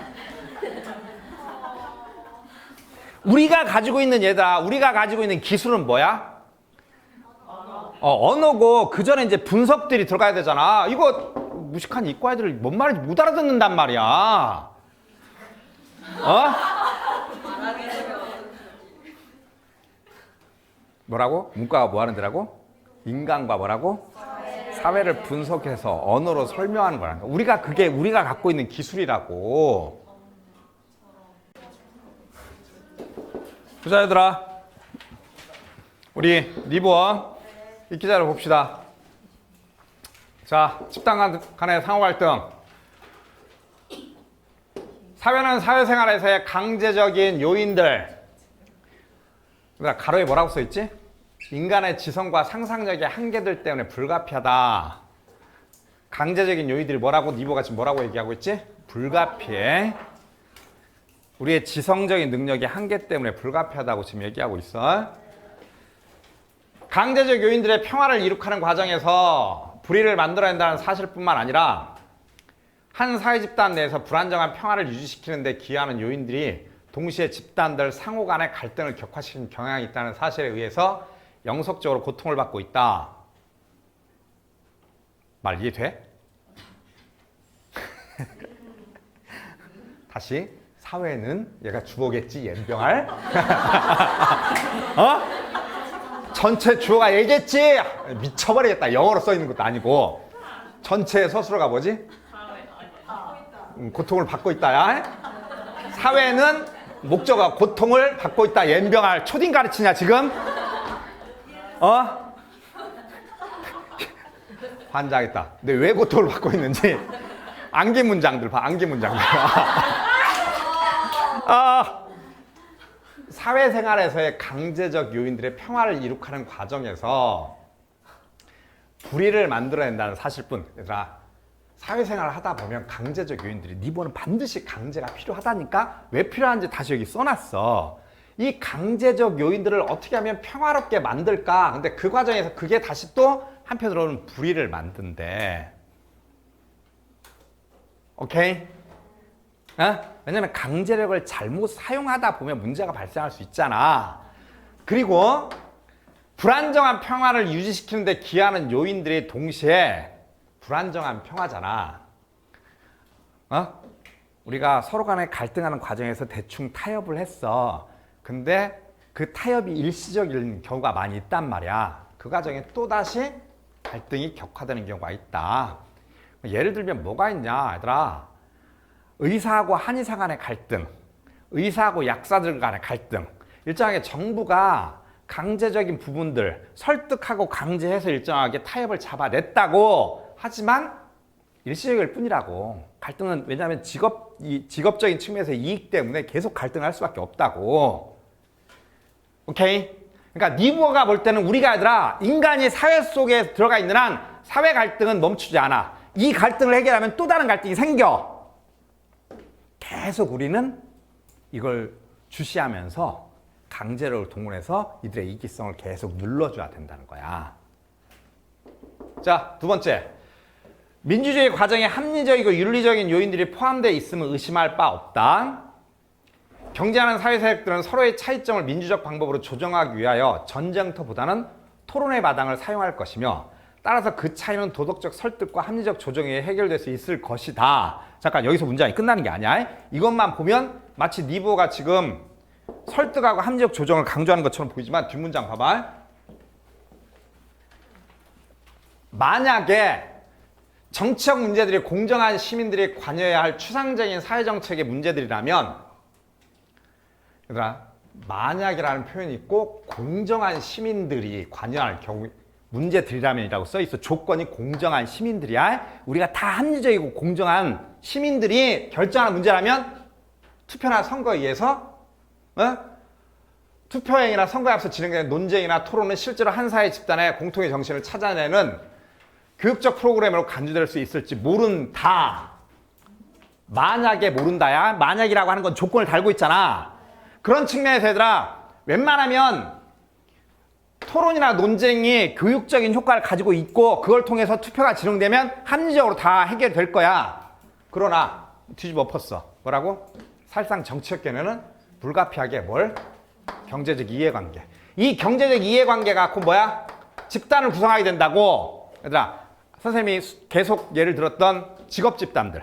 우리가 가지고 있는 기술은 뭐야? 언어고 그 전에 이제 분석들이 들어가야 되잖아. 이거 무식한 이과 애들이 뭔 말인지 못 알아듣는단 말이야. 뭐라고? 문과가 뭐 하는 데라고? 인간과 뭐라고? 사회를 분석해서 언어로 설명하는 거라는 거야. 그게 우리가 갖고 있는 기술이라고. 보자 얘들아. 우리 리본 이 기자를 봅시다. 자, 집단 간의 상호 갈등. 사회는 사회생활에서의 강제적인 요인들. 가로에 뭐라고 써있지? 인간의 지성과 상상력의 한계들 때문에 불가피하다. 강제적인 요인들이 뭐라고? 니보가 지금 뭐라고 얘기하고 있지? 불가피해. 우리의 지성적인 능력의 한계 때문에 불가피하다고 지금 얘기하고 있어. 강제적 요인들의 평화를 이룩하는 과정에서 불의를 만들어낸다는 사실뿐만 아니라 한 사회 집단 내에서 불안정한 평화를 유지시키는 데 기여하는 요인들이 동시에 집단들 상호 간의 갈등을 격화시키는 경향이 있다는 사실에 의해서 영속적으로 고통을 받고 있다. 말 이해돼? 다시. 사회는 얘가 주어겠지, 연병할. 전체 주어가 얘겠지. 미쳐버리겠다. 영어로 써있는 것도 아니고. 전체 서술어가 뭐지? 고통을 받고 있다. 야. 사회는 목적어 고통을 받고 있다. 연병할. 초딩 가르치냐 지금? 환장했다. 근데 왜 고통을 받고 있는지 암기 문장들 봐. 암기 문장들. 사회생활에서의 강제적 요인들의 평화를 이룩하는 과정에서 불의를 만들어낸다는 사실뿐. 얘들아, 사회생활을 하다 보면 강제적 요인들이 니보는 반드시 강제가 필요하다니까. 왜 필요한지 다시 여기 써놨어. 이 강제적 요인들을 어떻게 하면 평화롭게 만들까? 근데 그 과정에서 그게 다시 또 한편으로는 불의를 만든대. 오케이? 왜냐면 강제력을 잘못 사용하다 보면 문제가 발생할 수 있잖아. 그리고 불안정한 평화를 유지시키는 데 기여하는 요인들이 동시에 불안정한 평화잖아. 우리가 서로 간에 갈등하는 과정에서 대충 타협을 했어. 근데 그 타협이 일시적인 경우가 많이 있단 말이야. 그 과정에 또다시 갈등이 격화되는 경우가 있다. 예를 들면 뭐가 있냐, 얘들아. 의사하고 한의사 간의 갈등, 의사하고 약사들 간의 갈등. 일정하게 정부가 강제적인 부분들 설득하고 강제해서 일정하게 타협을 잡아냈다고 하지만 일시적일 뿐이라고. 갈등은 왜냐하면 직업적인 측면에서 이익 때문에 계속 갈등할 수밖에 없다고. 오케이? 그러니까 니부어가 볼 때는 우리가 얘들아 인간이 사회 속에 들어가 있는 한 사회 갈등은 멈추지 않아. 이 갈등을 해결하면 또 다른 갈등이 생겨. 계속 우리는 이걸 주시하면서 강제력을 동원해서 이들의 이기성을 계속 눌러줘야 된다는 거야. 자, 두 번째. 민주주의 과정에 합리적이고 윤리적인 요인들이 포함되어 있음을 의심할 바 없다. 경쟁하는 사회 세력들은 서로의 차이점을 민주적 방법으로 조정하기 위하여 전쟁터보다는 토론의 마당을 사용할 것이며 따라서 그 차이는 도덕적 설득과 합리적 조정에 해결될 수 있을 것이다. 잠깐 여기서 문장이 끝나는 게 아니야. 이것만 보면 마치 니보가 지금 설득하고 합리적 조정을 강조하는 것처럼 보이지만 뒷문장 봐봐. 만약에 정치적 문제들이 공정한 시민들이 관여해야 할 추상적인 사회정책의 문제들이라면, 얘들아, 만약이라는 표현이 꼭 공정한 시민들이 관여할 경우 문제들이라면이라고 써있어. 조건이 공정한 시민들이야. 우리가 다 합리적이고 공정한 시민들이 결정하는 문제라면 투표나 선거에 의해서 투표행위나 선거에 앞서 진행되는 논쟁이나 토론은 실제로 한 사회 집단의 공통의 정신을 찾아내는 교육적 프로그램으로 간주될 수 있을지 모른다. 만약에 모른다야. 만약이라고 하는 건 조건을 달고 있잖아. 그런 측면에서 얘들아 웬만하면 토론이나 논쟁이 교육적인 효과를 가지고 있고 그걸 통해서 투표가 진행되면 합리적으로 다 해결될 거야. 그러나 뒤집어 엎었어. 뭐라고? 사실상 정치적 견해는 불가피하게 뭘? 경제적 이해관계. 이 경제적 이해관계가 곧 뭐야? 집단을 구성하게 된다고. 얘들아, 선생님이 계속 예를 들었던 직업 집단들.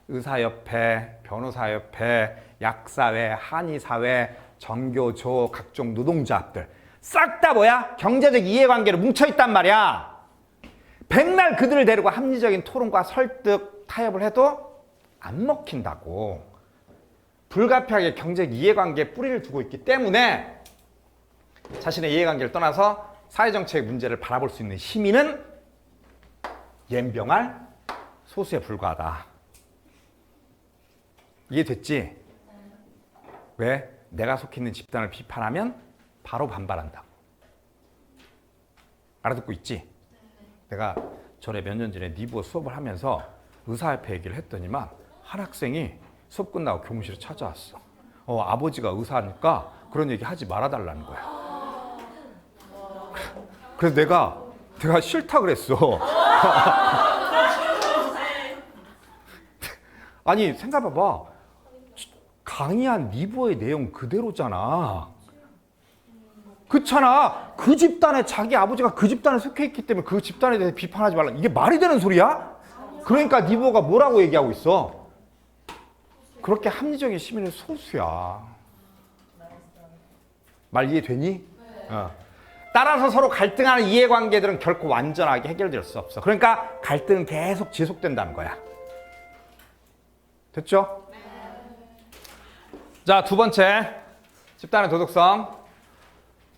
의사협회, 변호사협회, 약사회, 한의사회, 전교조, 각종 노동조합들. 싹 다 뭐야? 경제적 이해관계로 뭉쳐있단 말이야. 백날 그들을 데리고 합리적인 토론과 설득, 타협을 해도 안 먹힌다고. 불가피하게 경제적 이해관계에 뿌리를 두고 있기 때문에 자신의 이해관계를 떠나서 사회정책의 문제를 바라볼 수 있는 힘이는 연병할 소수에 불과하다. 이해됐지? 왜? 내가 속해 있는 집단을 비판하면 바로 반발한다고. 알아듣고 있지? 내가 전에 몇 년 전에 니부어 수업을 하면서 의사협회 얘기를 했더니만 한 학생이 수업 끝나고 교무실에 찾아왔어. 아버지가 의사니까 그런 얘기 하지 말아달라는 거야. 그래서 내가 싫다 그랬어. 아니 생각해봐. 강의한 니부어의 내용 그대로잖아. 그렇잖아. 그 집단에 자기 아버지가 그 집단에 속해 있기 때문에 그 집단에 대해서 비판하지 말라. 이게 말이 되는 소리야? 그러니까 니부어가 뭐라고 얘기하고 있어? 그렇게 합리적인 시민은 소수야. 말 이해되니? 따라서 서로 갈등하는 이해관계들은 결코 완전하게 해결될 수 없어. 그러니까 갈등은 계속 지속된다는 거야. 됐죠? 자, 두 번째. 집단의 도덕성.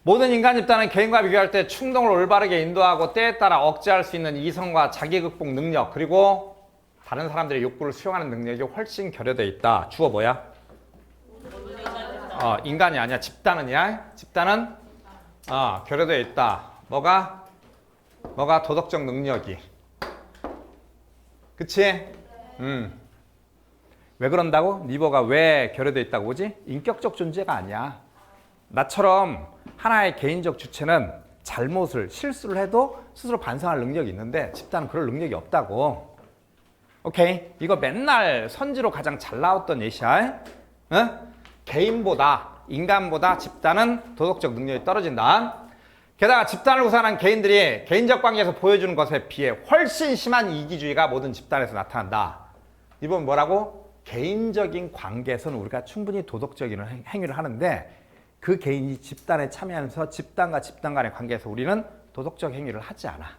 모든 인간 집단은 개인과 비교할 때 충동을 올바르게 인도하고 때에 따라 억제할 수 있는 이성과 자기 극복 능력, 그리고 다른 사람들의 욕구를 수용하는 능력이 훨씬 결여되어 있다. 주어 뭐야? 인간이 아니야. 집단은이야. 집단은 결여되어 있다. 뭐가 도덕적 능력이. 그치? 왜 그런다고? 니버가 왜 결여되어 있다고 보지? 인격적 존재가 아니야. 나처럼 하나의 개인적 주체는 잘못을, 실수를 해도 스스로 반성할 능력이 있는데 집단은 그럴 능력이 없다고. 오케이? 이거 맨날 선지로 가장 잘 나왔던 예시야. 개인보다, 인간보다 집단은 도덕적 능력이 떨어진다. 게다가 집단을 구성하는 개인들이 개인적 관계에서 보여주는 것에 비해 훨씬 심한 이기주의가 모든 집단에서 나타난다. 이번 뭐라고? 개인적인 관계에서는 우리가 충분히 도덕적인 행위를 하는데 그 개인이 집단에 참여하면서 집단과 집단 간의 관계에서 우리는 도덕적 행위를 하지 않아.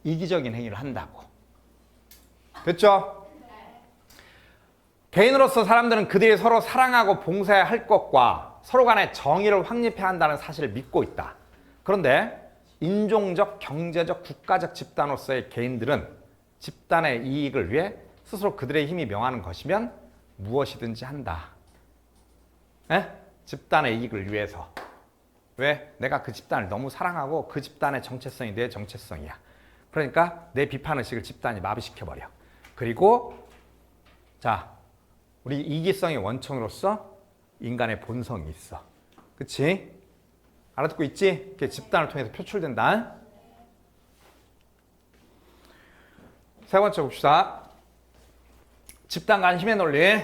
이기적인 행위를 한다고. 됐죠? 개인으로서 사람들은 그들이 서로 사랑하고 봉사해야 할 것과 서로 간의 정의를 확립해야 한다는 사실을 믿고 있다. 그런데 인종적, 경제적, 국가적 집단으로서의 개인들은 집단의 이익을 위해 스스로 그들의 힘이 명하는 것이면 무엇이든지 한다. 집단의 이익을 위해서. 왜? 내가 그 집단을 너무 사랑하고 그 집단의 정체성이 내 정체성이야. 그러니까 내 비판의식을 집단이 마비시켜버려. 그리고 자, 우리 이기성의 원천으로서 인간의 본성이 있어. 그치? 알아듣고 있지? 그게 집단을 통해서 표출된다. 세 번째 봅시다. 집단 간 힘의 논리.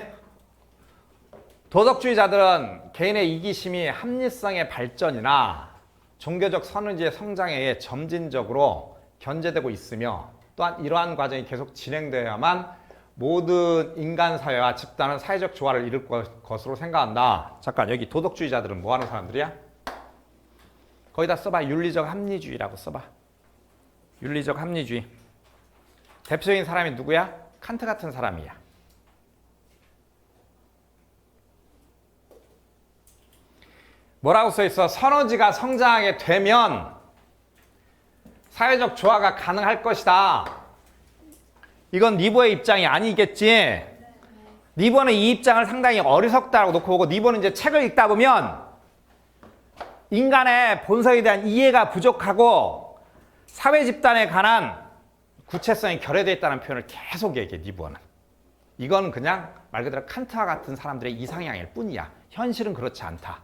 도덕주의자들은 개인의 이기심이 합리성의 발전이나 종교적 선의지의 성장에 의해 점진적으로 견제되고 있으며 또한 이러한 과정이 계속 진행되어야만 모든 인간 사회와 집단은 사회적 조화를 이룰 것으로 생각한다. 잠깐 여기 도덕주의자들은 뭐 하는 사람들이야? 거기다 써봐. 윤리적 합리주의라고 써봐. 윤리적 합리주의. 대표적인 사람이 누구야? 칸트 같은 사람이야. 뭐라고 써있어? 선호지가 성장하게 되면 사회적 조화가 가능할 것이다. 이건 니버의 입장이 아니겠지. 니버는 이 입장을 상당히 어리석다라고 놓고 보고, 니버는 이제 책을 읽다 보면 인간의 본성에 대한 이해가 부족하고 사회 집단에 관한 구체성이 결여되어 있다는 표현을 계속 얘기해. 니버는. 이건 그냥 말 그대로 칸트와 같은 사람들의 이상향일 뿐이야. 현실은 그렇지 않다.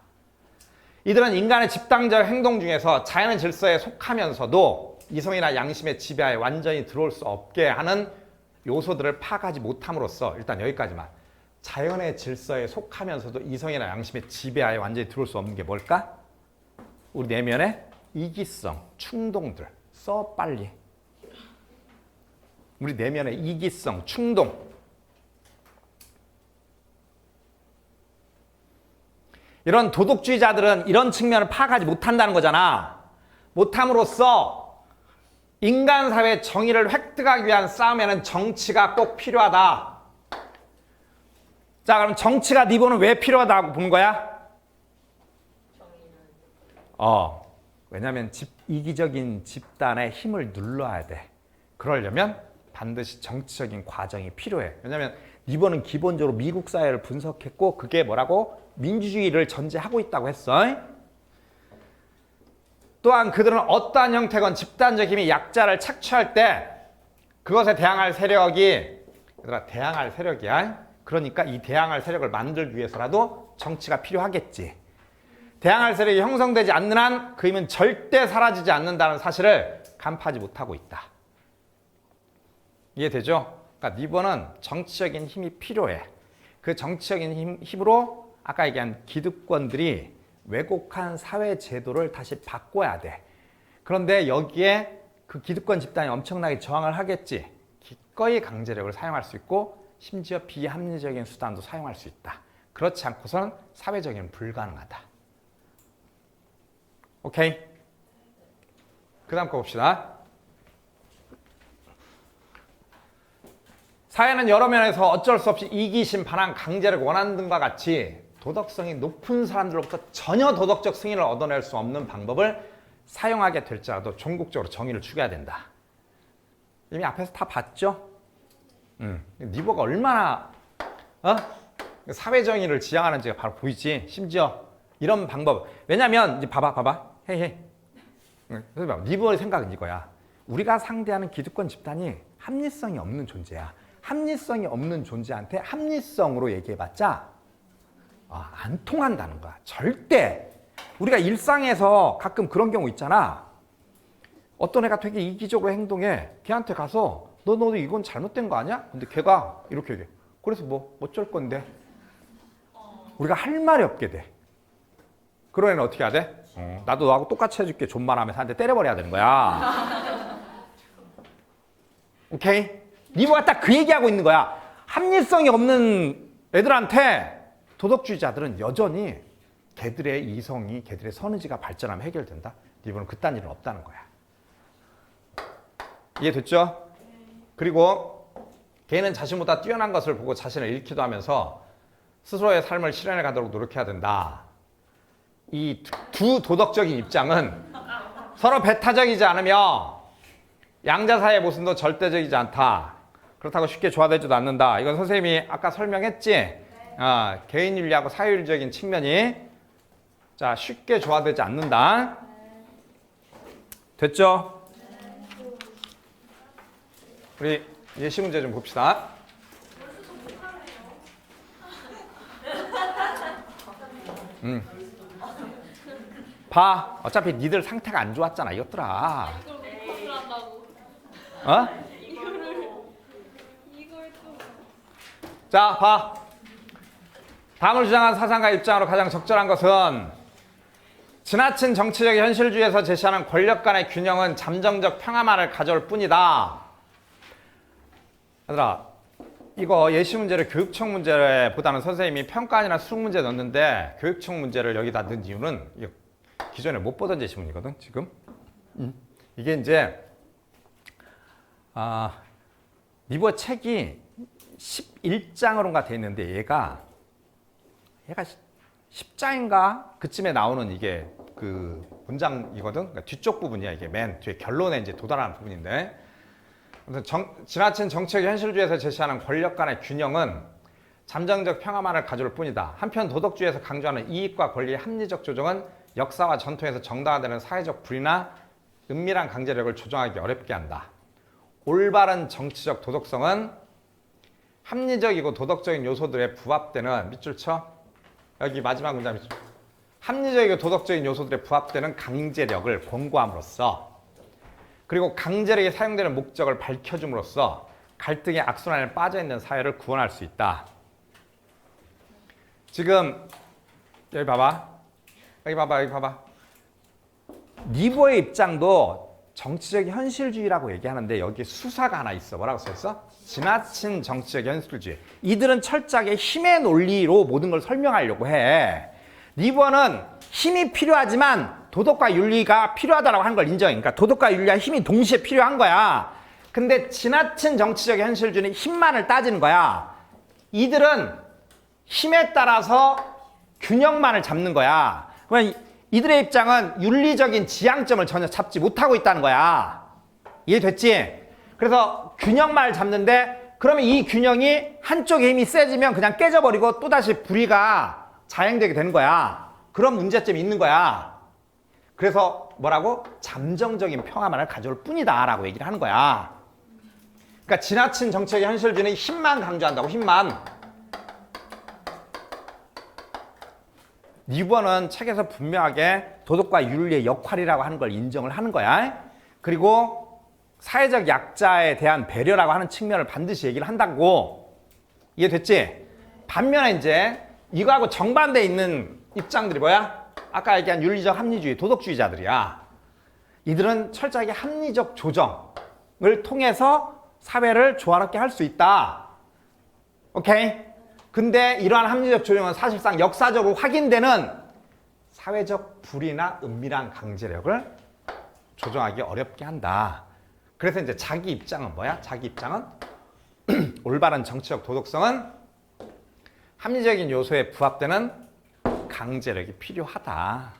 이들은 인간의 집단적 행동 중에서 자연의 질서에 속하면서도 이성이나 양심의 지배하에 완전히 들어올 수 없게 하는 요소들을 파악하지 못함으로써, 일단 여기까지만. 자연의 질서에 속하면서도 이성이나 양심의 지배하에 완전히 들어올 수 없는 게 뭘까? 우리 내면의 이기성, 충동들. 써 빨리. 우리 내면의 이기성, 충동. 이런 도덕주의자들은 이런 측면을 파악하지 못한다는 거잖아. 못함으로써 인간 사회의 정의를 획득하기 위한 싸움에는 정치가 꼭 필요하다. 자, 그럼 정치가 니보는 왜 필요하다고 본 거야? 왜냐면 이기적인 집단의 힘을 눌러야 돼. 그러려면 반드시 정치적인 과정이 필요해. 왜냐면 니보는 기본적으로 미국 사회를 분석했고 그게 뭐라고? 민주주의를 전제하고 있다고 했어. 또한 그들은 어떠한 형태건 집단적 힘이 약자를 착취할 때 그것에 대항할 세력이, 얘들아, 대항할 세력이야. 그러니까 이 대항할 세력을 만들기 위해서라도 정치가 필요하겠지. 대항할 세력이 형성되지 않는 한 그 힘은 절대 사라지지 않는다는 사실을 간파하지 못하고 있다. 이해되죠? 그러니까 니버는 정치적인 힘이 필요해. 그 정치적인 힘으로 아까 얘기한 기득권들이 왜곡한 사회 제도를 다시 바꿔야 돼. 그런데 여기에 그 기득권 집단이 엄청나게 저항을 하겠지. 기꺼이 강제력을 사용할 수 있고 심지어 비합리적인 수단도 사용할 수 있다. 그렇지 않고서는 사회적인 불가능하다. 오케이? 그 다음 거 봅시다. 사회는 여러 면에서 어쩔 수 없이 이기심, 반항, 강제력, 원한 등과 같이 도덕성이 높은 사람들로부터 전혀 도덕적 승인을 얻어낼 수 없는 방법을 사용하게 될지라도 종국적으로 정의를 추구해야 된다. 이미 앞에서 다 봤죠? 니버가 얼마나 사회 정의를 지향하는지가 바로 보이지. 심지어 이런 방법. 왜냐면 이제 봐봐. 헤이. 니버의 생각은 이거야. 우리가 상대하는 기득권 집단이 합리성이 없는 존재야. 합리성이 없는 존재한테 합리성으로 얘기해봤자 안 통한다는 거야. 절대. 우리가 일상에서 가끔 그런 경우 있잖아. 어떤 애가 되게 이기적으로 행동해. 걔한테 가서 너도 이건 잘못된 거 아니야? 근데 걔가 이렇게 얘기해. 그래서 뭐 어쩔 건데? 우리가 할 말이 없게 돼. 그런 애는 어떻게 해야 돼? 나도 너하고 똑같이 해줄게. 존말하면서 한테 때려버려야 되는 거야. 오케이? 니버가 딱 그 얘기하고 있는 거야. 합리성이 없는 애들한테 도덕주의자들은 여전히 걔들의 이성이, 걔들의 선의지가 발전하면 해결된다. 니버는 그딴 일은 없다는 거야. 이해됐죠? 그리고 걔는 자신보다 뛰어난 것을 보고 자신을 잃기도 하면서 스스로의 삶을 실현해 가도록 노력해야 된다. 이 두 도덕적인 입장은 서로 배타적이지 않으며 양자 사이의 모순도 절대적이지 않다. 그렇다고 쉽게 조화되지도 않는다. 이건 선생님이 아까 설명했지? 개인윤리하고 사회윤리적인 측면이 쉽게 조화되지 않는다. 됐죠? 우리 예시 문제 좀 봅시다. 봐. 어차피 니들 상태가 안 좋았잖아, 이것들아. 자, 봐. 다음을 주장한 사상가 입장으로 가장 적절한 것은 지나친 정치적 현실주의에서 제시하는 권력 간의 균형은 잠정적 평화만을 가져올 뿐이다. 얘들아, 이거 예시 문제를 교육청 문제보다는 선생님이 평가안이나 수능 문제 넣었는데 교육청 문제를 여기다 넣은 이유는 기존에 못 보던 예시문이거든, 지금. 이게 이제 니버 책이 11장으로인가 돼 있는데 얘가 10장인가 그쯤에 나오는 이게 그 문장이거든. 그러니까 뒤쪽 부분이야. 이게 맨 뒤에 결론에 이제 도달하는 부분인데. 지나친 정치적 현실주의에서 제시하는 권력 간의 균형은 잠정적 평화만을 가져올 뿐이다. 한편 도덕주의에서 강조하는 이익과 권리의 합리적 조정은 역사와 전통에서 정당화되는 사회적 불이나 은밀한 강제력을 조정하기 어렵게 한다. 올바른 정치적 도덕성은 합리적이고 도덕적인 요소들에 부합되는, 밑줄 쳐. 여기 마지막 문장 밑줄. 합리적이고 도덕적인 요소들에 부합되는 강제력을 권고함으로써, 그리고 강제력이 사용되는 목적을 밝혀줌으로써 갈등의 악순환에 빠져있는 사회를 구원할 수 있다. 지금 여기 봐봐. 여기 봐봐. 니버의 입장도 정치적 현실주의라고 얘기하는데 여기에 수사가 하나 있어. 뭐라고 써있어? 지나친 정치적 현실주의. 이들은 철저하게 힘의 논리로 모든 걸 설명하려고 해. 리버는 힘이 필요하지만 도덕과 윤리가 필요하다고 하는 걸 인정해. 그러니까 도덕과 윤리와 힘이 동시에 필요한 거야. 근데 지나친 정치적 현실주의는 힘만을 따지는 거야. 이들은 힘에 따라서 균형만을 잡는 거야. 그러면 이들의 입장은 윤리적인 지향점을 전혀 잡지 못하고 있다는 거야. 이해됐지? 그래서 균형만을 잡는데 그러면 이 균형이 한쪽의 힘이 세지면 그냥 깨져버리고 또다시 불의가 자행되게 되는 거야. 그런 문제점이 있는 거야. 그래서 뭐라고? 잠정적인 평화만을 가져올 뿐이다 라고 얘기를 하는 거야. 그러니까 지나친 정책의 현실주의는 힘만 강조한다고. 힘만. 리버는 책에서 분명하게 도덕과 윤리의 역할이라고 하는 걸 인정을 하는 거야. 그리고 사회적 약자에 대한 배려라고 하는 측면을 반드시 얘기를 한다고. 이해됐지? 반면에 이제 이거하고 정반대에 있는 입장들이 뭐야? 아까 얘기한 윤리적 합리주의, 도덕주의자들이야. 이들은 철저하게 합리적 조정을 통해서 사회를 조화롭게 할 수 있다. 오케이? 근데 이러한 합리적 조정은 사실상 역사적으로 확인되는 사회적 불의나 은밀한 강제력을 조정하기 어렵게 한다. 그래서 이제 자기 입장은 뭐야? 자기 입장은 올바른 정치적 도덕성은 합리적인 요소에 부합되는 강제력이 필요하다.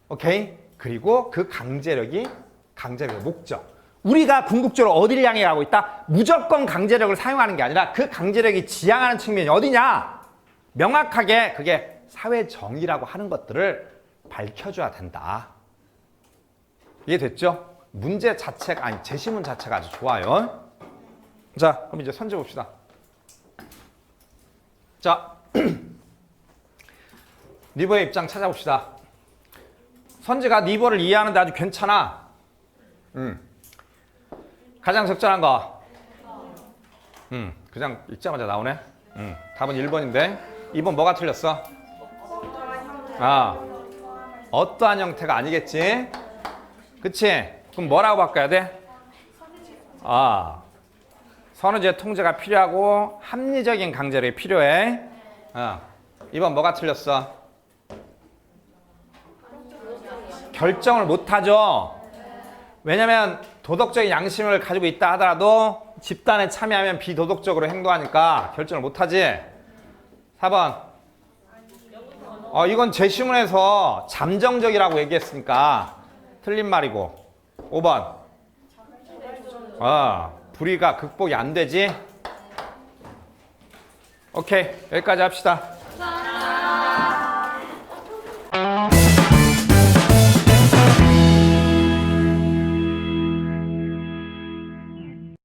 오케이? 그리고 그 강제력의 목적. 우리가 궁극적으로 어디를 향해 가고 있다? 무조건 강제력을 사용하는 게 아니라 그 강제력이 지향하는 측면이 어디냐? 명확하게 그게 사회 정의라고 하는 것들을 밝혀줘야 된다. 이해됐죠? 문제 자체가, 아니 제시문 자체가 아주 좋아요. 자, 그럼 이제 선제 봅시다. 자, 리버의 입장 찾아봅시다. 선지가 리버를 이해하는데 아주 괜찮아. 가장 적절한 거. 그냥 읽자마자 나오네. 답은 1번인데 2번 뭐가 틀렸어? 어떠한 형태가 아니겠지? 그치? 그럼 뭐라고 바꿔야 돼? 선의제 통제가 필요하고 합리적인 강제력이 필요해. 2번 뭐가 틀렸어? 결정을 못하죠. 왜냐면 도덕적인 양심을 가지고 있다 하더라도 집단에 참여하면 비도덕적으로 행동하니까 결정을 못하지. 4번. 이건 제시문에서 잠정적이라고 얘기했으니까 틀린 말이고. 5번. 불의가 극복이 안 되지. 오케이, 여기까지 합시다.